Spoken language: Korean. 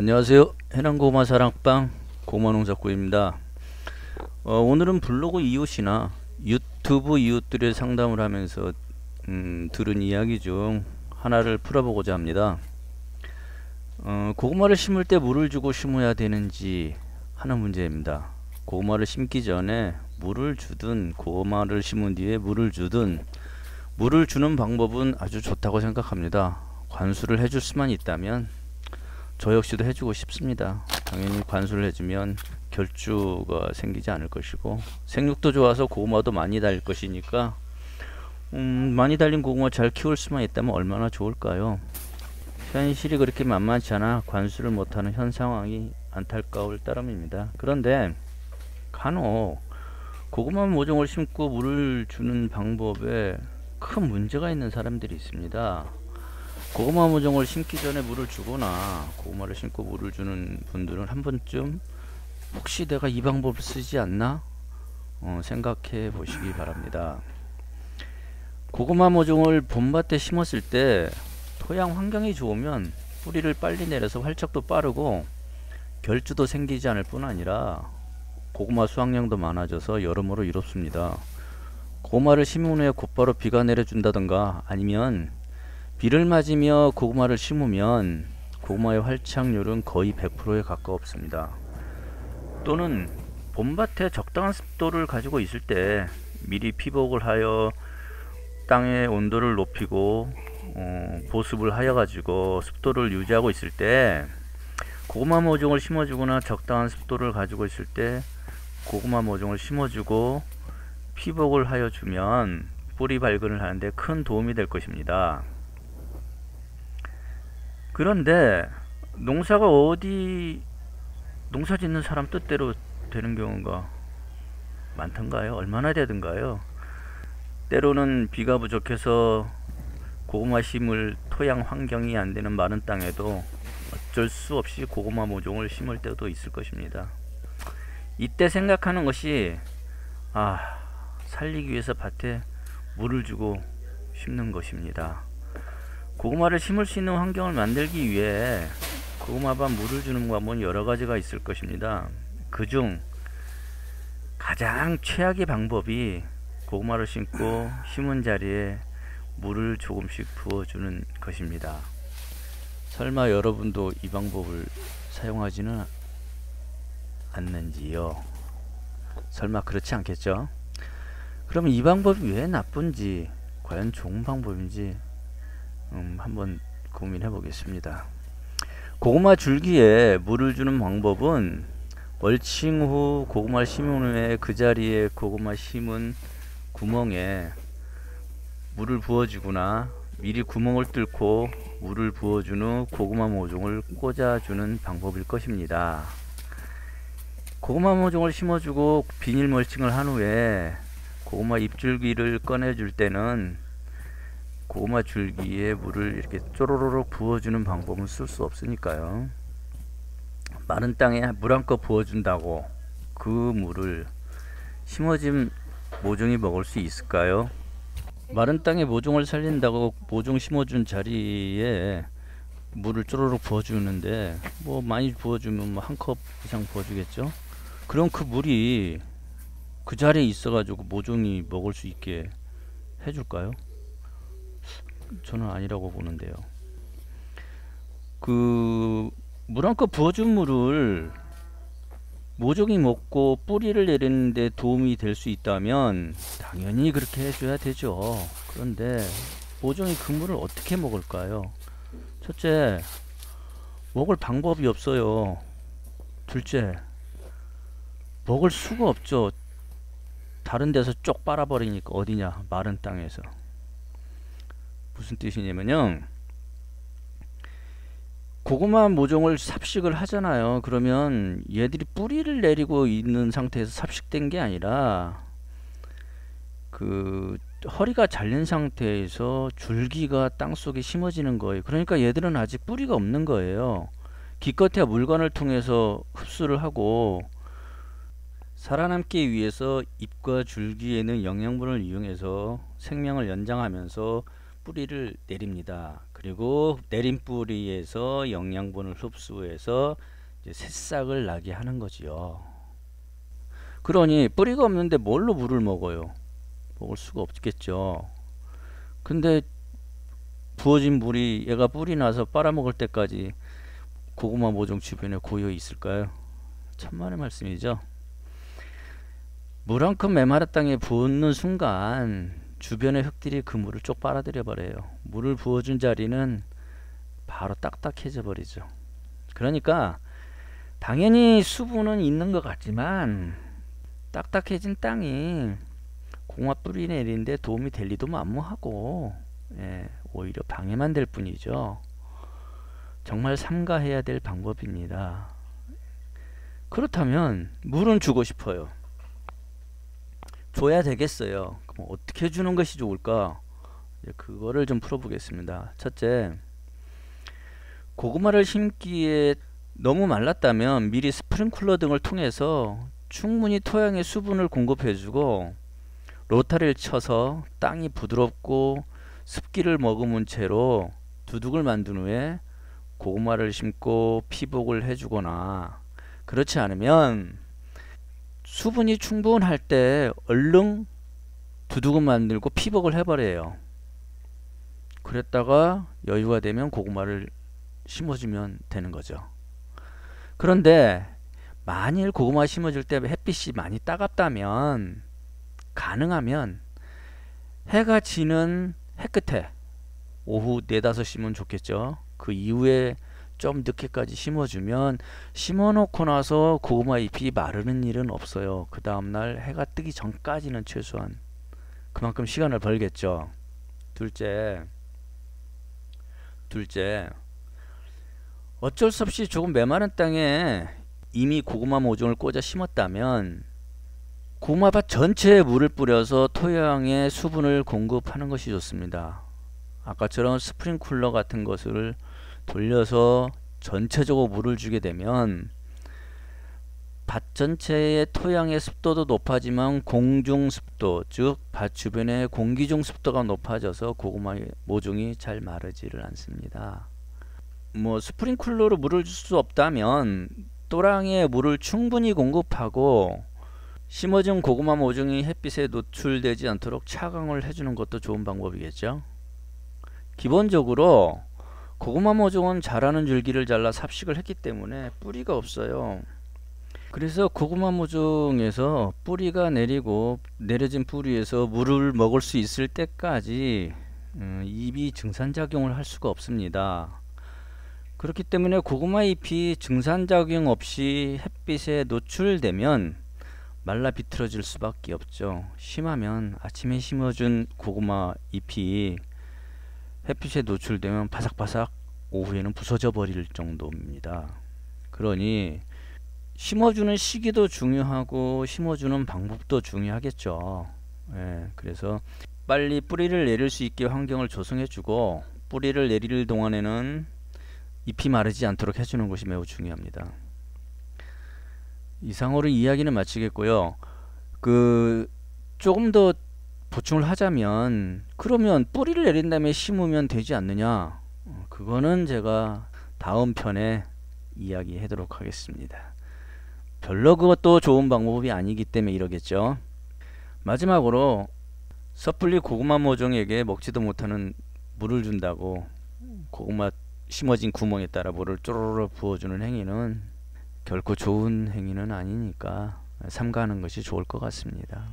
안녕하세요. 해남고구마 사랑방 고구마농사꾼입니다. 오늘은 블로그 이웃이나 유튜브 이웃들의 상담을 하면서 들은 이야기 중 하나를 풀어보고자 합니다. 고구마를 심을 때 물을 주고 심어야 되는지 하는 문제입니다. 고구마를 심기 전에 물을 주든 고구마를 심은 뒤에 물을 주든 물을 주는 방법은 아주 좋다고 생각합니다. 관수를 해줄 수만 있다면 저 역시도 해주고 싶습니다. 당연히 관수를 해주면 결주가 생기지 않을 것이고 생육도 좋아서 고구마도 많이 달릴 것이니까 많이 달린 고구마 잘 키울 수만 있다면 얼마나 좋을까요? 현실이 그렇게 만만치 않아 관수를 못하는 현 상황이 안타까울 따름입니다. 그런데 간혹 고구마 모종을 심고 물을 주는 방법에 큰 문제가 있는 사람들이 있습니다. 고구마 모종을 심기 전에 물을 주거나 고구마를 심고 물을 주는 분들은 한 번쯤 혹시 내가 이 방법을 쓰지 않나 생각해 보시기 바랍니다. 고구마 모종을 봄밭에 심었을 때 토양 환경이 좋으면 뿌리를 빨리 내려서 활착도 빠르고 결주도 생기지 않을 뿐 아니라 고구마 수확량도 많아져서 여러모로 이롭습니다. 고구마를 심은 후에 곧바로 비가 내려준다던가 아니면 비를 맞으며 고구마를 심으면 고구마의 활착률은 거의 100%에 가까웠습니다. 또는 봄밭에 적당한 습도를 가지고 있을 때 미리 피복을 하여 땅의 온도를 높이고 보습을 하여 가지고 습도를 유지하고 있을 때 고구마 모종을 심어주거나 적당한 습도를 가지고 있을 때 고구마 모종을 심어주고 피복을 하여 주면 뿌리 발근을 하는데 큰 도움이 될 것입니다. 그런데 농사 짓는 사람 뜻대로 되는 경우가 많던가요? 얼마나 되던가요? 때로는 비가 부족해서 고구마 심을 토양 환경이 안 되는 마른 땅에도 어쩔 수 없이 고구마 모종을 심을 때도 있을 것입니다. 이때 생각하는 것이 살리기 위해서 밭에 물을 주고 심는 것입니다. 고구마를 심을 수 있는 환경을 만들기 위해 고구마밭 물을 주는 방법은 여러 가지가 있을 것입니다. 그중 가장 최악의 방법이 고구마를 심고 심은 자리에 물을 조금씩 부어주는 것입니다. 설마 여러분도 이 방법을 사용하지는 않는지요? 설마 그렇지 않겠죠? 그럼 이 방법이 왜 나쁜지, 과연 좋은 방법인지 한번 고민해 보겠습니다. 고구마 줄기에 물을 주는 방법은 멀칭 후 고구마를 심은 후에 그 자리에 고구마 심은 구멍에 물을 부어주거나 미리 구멍을 뚫고 물을 부어준 후 고구마 모종을 꽂아주는 방법일 것입니다. 고구마 모종을 심어주고 비닐 멀칭을 한 후에 고구마 잎줄기를 꺼내줄 때는 고구마 줄기에 물을 이렇게 쪼로로록 부어주는 방법은 쓸 수 없으니까요. 마른 땅에 물 한 컵 부어준다고 그 물을 심어진 모종이 먹을 수 있을까요? 마른 땅에 모종을 살린다고 모종 심어준 자리에 물을 쪼로록 부어주는데 뭐 많이 부어주면 뭐 한 컵 이상 부어주겠죠? 그럼 그 물이 그 자리에 있어가지고 모종이 먹을 수 있게 해줄까요? 저는 아니라고 보는데요. 그 물 한 컵 부어준 물을 모종이 먹고 뿌리를 내리는데 도움이 될 수 있다면 당연히 그렇게 해줘야 되죠. 그런데 모종이 그 물을 어떻게 먹을까요? 첫째, 먹을 방법이 없어요. 둘째, 먹을 수가 없죠. 다른 데서 쪽 빨아버리니까. 어디냐? 마른 땅에서. 무슨 뜻이냐면요, 고구마 모종을 삽식을 하잖아요. 그러면 얘들이 뿌리를 내리고 있는 상태에서 삽식된 게 아니라 그 허리가 잘린 상태에서 줄기가 땅속에 심어지는 거예요. 그러니까 얘들은 아직 뿌리가 없는 거예요. 기껏해야 물관을 통해서 흡수를 하고 살아남기 위해서 잎과 줄기에 있는 영양분을 이용해서 생명을 연장하면서 뿌리를 내립니다. 그리고 내린 뿌리에서 영양분을 흡수해서 이제 새싹을 나게 하는 거지요. 그러니 뿌리가 없는데 뭘로 물을 먹어요? 먹을 수가 없겠죠. 근데 부어진 물이 얘가 뿌리 나서 빨아먹을 때까지 고구마 모종 주변에 고여 있을까요? 천만의 말씀이죠. 물 한 컵 메마른 땅에 붓는 순간 주변의 흙들이 그 물을 쪽 빨아들여 버려요. 물을 부어준 자리는 바로 딱딱해져 버리죠. 그러니까 당연히 수분은 있는 것 같지만 딱딱해진 땅이 고구마 뿌리 내리는데 도움이 될 리도 만무하고, 오히려 방해만 될 뿐이죠. 정말 삼가해야 될 방법입니다. 그렇다면 물은 주고 싶어요. 줘야 되겠어요. 그럼 어떻게 주는 것이 좋을까? 그거를 좀 풀어보겠습니다. 첫째, 고구마를 심기에 너무 말랐다면 미리 스프링클러 등을 통해서 충분히 토양에 수분을 공급해주고 로타리를 쳐서 땅이 부드럽고 습기를 머금은 채로 두둑을 만든 후에 고구마를 심고 피복을 해주거나, 그렇지 않으면 수분이 충분할 때 얼른 두둑을 만들고 피복을 해버려요. 그랬다가 여유가 되면 고구마를 심어주면 되는 거죠. 그런데 만일 고구마 심어줄 때 햇빛이 많이 따갑다면 가능하면 해가 지는 해끝에 오후 4-5시면 좋겠죠. 그 이후에 좀 늦게까지 심어주면 심어놓고 나서 고구마 잎이 마르는 일은 없어요. 그 다음날 해가 뜨기 전까지는 최소한 그만큼 시간을 벌겠죠. 둘째, 어쩔 수 없이 조금 메마른 땅에 이미 고구마 모종을 꽂아 심었다면 고구마밭 전체에 물을 뿌려서 토양에 수분을 공급하는 것이 좋습니다. 아까처럼 스프링클러 같은 것을 돌려서 전체적으로 물을 주게 되면 밭 전체의 토양의 습도도 높아지만 공중 습도, 즉 밭 주변의 공기 중 습도가 높아져서 고구마 모종이 잘 마르지를 않습니다. 스프링클러로 물을 줄 수 없다면 또랑에 물을 충분히 공급하고 심어진 고구마 모종이 햇빛에 노출되지 않도록 차광을 해주는 것도 좋은 방법이겠죠. 기본적으로 고구마 모종은 자라는 줄기를 잘라 삽식을 했기 때문에 뿌리가 없어요. 그래서 고구마 모종에서 뿌리가 내리고 내려진 뿌리에서 물을 먹을 수 있을 때까지 잎이 증산작용을 할 수가 없습니다. 그렇기 때문에 고구마 잎이 증산작용 없이 햇빛에 노출되면 말라 비틀어질 수밖에 없죠. 심하면 아침에 심어준 고구마 잎이 햇빛에 노출되면 바삭바삭 오후에는 부서져 버릴 정도입니다. 그러니 심어주는 시기도 중요하고 심어주는 방법도 중요하겠죠. 그래서 빨리 뿌리를 내릴 수 있게 환경을 조성해주고 뿌리를 내릴 동안에는 잎이 마르지 않도록 해주는 것이 매우 중요합니다. 이상으로 이야기는 마치겠고요. 조금 더 보충을 하자면, 그러면 뿌리를 내린 다음에 심으면 되지 않느냐? 그거는 제가 다음 편에 이야기하도록 하겠습니다. 별로 그것도 좋은 방법이 아니기 때문에 이러겠죠. 마지막으로 섣불리 고구마 모종에게 먹지도 못하는 물을 준다고 고구마 심어진 구멍에 따라 물을 쪼르르 부어주는 행위는 결코 좋은 행위는 아니니까 삼가하는 것이 좋을 것 같습니다.